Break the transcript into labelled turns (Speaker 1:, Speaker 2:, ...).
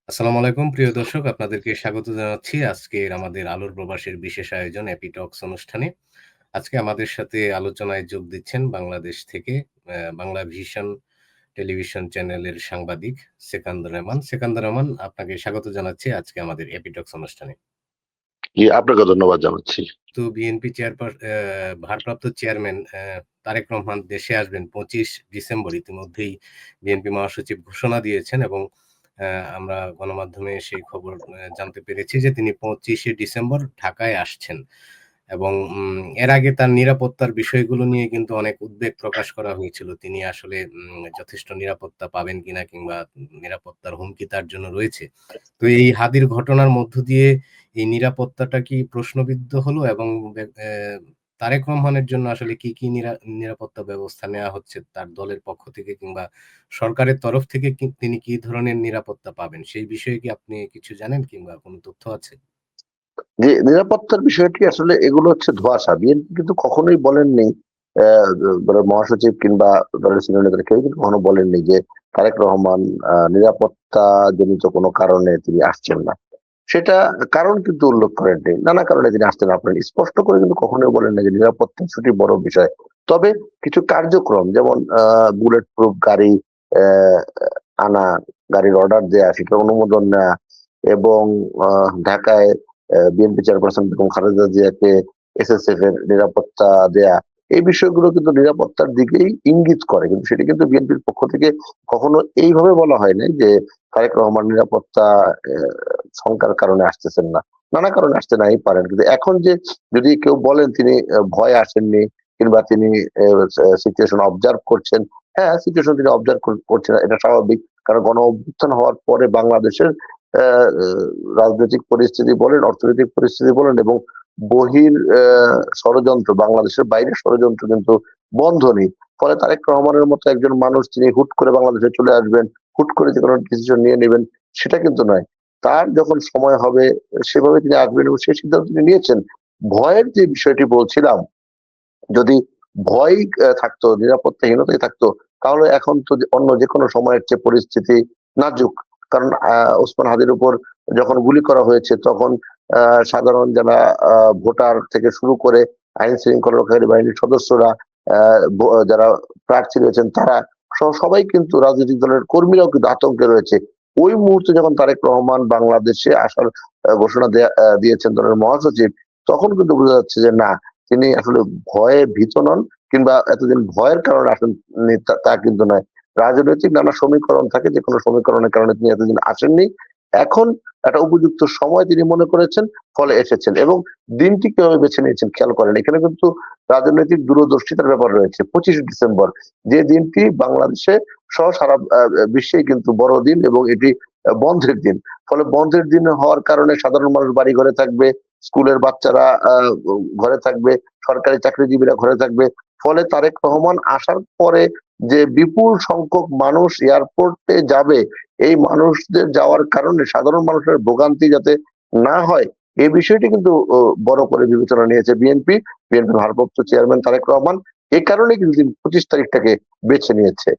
Speaker 1: আসসালামু আলাইকুম প্রিয় দর্শক, আপনাদেরকে স্বাগত জানাচ্ছি আজকের আমাদের আলোর প্রবাসের বিশেষ আয়োজন এপি টক্স অনুষ্ঠানে। আজকে আমাদের সাথে আলোচনায় যোগ দিচ্ছেন বাংলাদেশ থেকে বাংলা ভিশন টেলিভিশন চ্যানেলের সাংবাদিক সেকান্দর রহমান। সেকান্দর রহমান, আপনাকে স্বাগত জানাচ্ছি আজকে আমাদের এপি টক্স অনুষ্ঠানে।
Speaker 2: জি, আপনাকে ধন্যবাদ জানাচ্ছি।
Speaker 1: তো বিএনপি ভারপ্রাপ্ত চেয়ারম্যান তারেক রহমান দেশে আসবেন 25 ডিসেম্বর। ইতিমধ্যেই বিএনপি মহাসচিব ঘোষণা দিয়েছেন এবং আমরা গণমাধ্যমে সেই খবর জানতে পেরেছি যে তিনি 25শে ডিসেম্বর ঢাকায় আসছেন এবং এর আগে তার নিরাপত্তার বিষয়গুলো নিয়ে কিন্তু অনেক উদ্বেগ প্রকাশ করা হয়েছিল। তিনি আসলে যথেষ্ট নিরাপত্তা পাবেন কিনা কিংবা নিরাপত্তার হুমকি তার জন্য রয়েছে। তো এই হাদির ঘটনার মধ্য দিয়ে এই নিরাপত্তাটা কি প্রশ্নবিদ্ধ হলো এবং তারেক রহমানের জন্য আসলে কি নিরাপত্তা ব্যবস্থা নেওয়া হচ্ছে তার দলের পক্ষ থেকে কিংবা সরকারের তরফ থেকে তিনি কি ধরনের নিরাপত্তা পাবেন? সেই বিষয়ে কি আপনি কিছু জানেন কিংবা কোন তথ্য আছে?
Speaker 2: যে নিরাপত্তার বিষয়টি আসলে এগুলো হচ্ছে ধোঁয়াশা। বিএনপি কিন্তু কখনোই বলেননি, দলের মহাসচিব কিংবা দলের সিনিয়র নেতারা কেউ কিন্তু কখনো বলেননি যে তারেক রহমান নিরাপত্তা জনিত কোনো কারণে তিনি আসছেন না। সেটা কারণ কিন্তু উল্লেখ করেননি। নানা কারণে তিনি আসতে না পারেন। স্পষ্ট করে কিন্তু কখনোই বলেন না যে নিরাপত্তা ইস্যুটি বড় বিষয়। তবে কিছু কার্যক্রম যেমন বুলেট প্রুফ গাড়ি অ্যা আনা, গাড়ির অর্ডার দেয়া, সেটার অনুমোদন নেয়া এবং ঢাকায় বিএনপি চেয়ারপারসন বেগম খালেদা জিয়াকে এসএসএফ এর নিরাপত্তা দেয়া। এই বিষয়গুলো কিন্তু নিরাপত্তার দিকেই ইঙ্গিত করে। কিন্তু সেটি কিন্তু বিএনপির পক্ষ থেকে কখনো এইভাবে বলা হয় নাই যে তারেক রহমান নিরাপত্তা শঙ্কার কারণে আসতেছেন না। নানা কারণে আসতে নাই পারেন। কিন্তু এখন যে যদি কেউ বলেন তিনি ভয়ে আসেননি কিংবা তিনি সিচুয়েশন অবজার্ভ করছেন। হ্যাঁ, সিচুয়েশন তিনি অবজার্ভ করছেন, এটা স্বাভাবিক। কারণ গণ-অভ্যুত্থান হওয়ার পরে বাংলাদেশের অ্যা রাজনৈতিক পরিস্থিতি বলেন, অর্থনৈতিক পরিস্থিতি বলেন এবং বহির ষড়যন্ত্র, বাংলাদেশের বাইরের ষড়যন্ত্র কিন্তু বন্ধ নেই। ফলে তারেক রহমানের মতো একজন মানুষ তিনি হুট করে বাংলাদেশে চলে আসবেন, হুট করে যেকোনো ডিসিশন নিয়ে নিবেন, সেটা কিন্তু নয়। তার যখন সময় হবে সেভাবে তিনি আসবেন এবং সেই সিদ্ধান্ত তিনি নিয়েছেন। ভয়ের যে বিষয়টি বলছিলাম, যদি ভয় থাকতো, নিরাপত্তাহীনতাই থাকতো, তাহলে এখন তো অন্য যেকোনো সময়ের চেয়ে পরিস্থিতি নাজুক। কারণ ওসমান হাদির উপর যখন গুলি করা হয়েছে তখন সাধারণ যারা ভোটার থেকে শুরু করে আইন শৃঙ্খলা রক্ষাকারী বাহিনীর সদস্যরা, যারা প্রার্থী রয়েছেন তারা সহ সবাই কিন্তু রাজনৈতিক দলের কর্মীরাও কিন্তু আতঙ্কে রয়েছে। ওই মুহূর্তে যখন তারেক রহমান বাংলাদেশে আসার ঘোষণা দিয়েছেন দলের মহাসচিব, তখন কিন্তু বোঝা যাচ্ছে যে না, তিনি আসলে ভয়ে ভীত নন কিংবা এতদিন ভয়ের কারণে আসেননি তা কিন্তু নয়। রাজনৈতিক নানা সমীকরণ থাকে, যেকোনো সমীকরণের কারণে তিনি এতদিন আসেননি। এখন একটা উপযুক্ত সময় তিনি মনে করেছেন, ফলে এসেছেন এবং দিনটি কিভাবে বেছে নিয়েছেন খেয়াল করেন। এখানে কিন্তু রাজনৈতিক দূরদর্শিতার ব্যাপার রয়েছে। 25 ডিসেম্বর যে দিনটি বাংলাদেশে সহ সারা বিশ্বেই কিন্তু বড় দিন এবং এটি বন্ধের দিন। ফলে বন্ধের দিন হওয়ার কারণে সাধারণ মানুষ বাড়ি ঘরে থাকবে, স্কুলের বাচ্চারা ঘরে থাকবে, সরকারি চাকরিজীবীরা ঘরে থাকবে। ফলে তারেক রহমান আসার পরে যে বিপুল সংখ্যক মানুষ এয়ারপোর্টে যাবে, এই মানুষদের যাওয়ার কারণে সাধারণ মানুষের ভোগান্তি যাতে না হয়, এই বিষয়টি কিন্তু বড় করে বিবেচনা নিয়েছে বিএনপির ভারপ্রাপ্ত চেয়ারম্যান তারেক রহমান। এ কারণে কিন্তু তিনি 25 তারিখটাকে বেছে নিয়েছে।